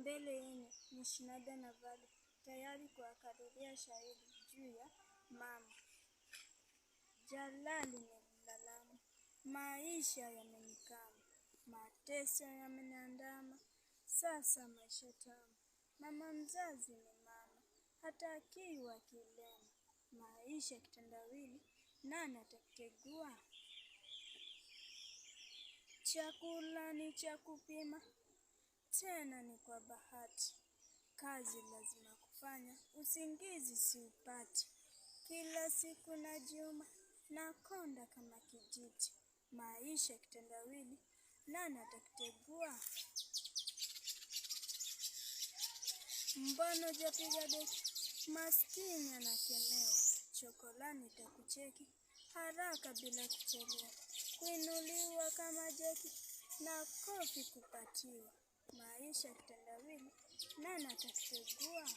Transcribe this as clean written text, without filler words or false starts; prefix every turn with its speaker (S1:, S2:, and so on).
S1: Mbele yenu ni Shinada na Vali, tayari kuwakadiria shairi juu ya mama. Jalali nilalama, maisha yamenikama, mateso yameniandama, sasa maisha tamu. Mama mzazi ni mama, hata akiwa kilema, maisha kitendawili, nani atakitegua? Chakula ni cha kupima, tena ni kwa bahati. Kazi lazima kufanya, usingizi siupati. Kila siku najiuma, nakonda kama kijiti. Maisha kitendawili, nani atakitegua? Mbona hujapiga deki? Maskini anakemewa. Chokolani itakucheki, haraka bila kuchelewa. Kuinuliwa kama jeki, na kofi kupatiwa. Maisha kitendawili, nani atakitegua?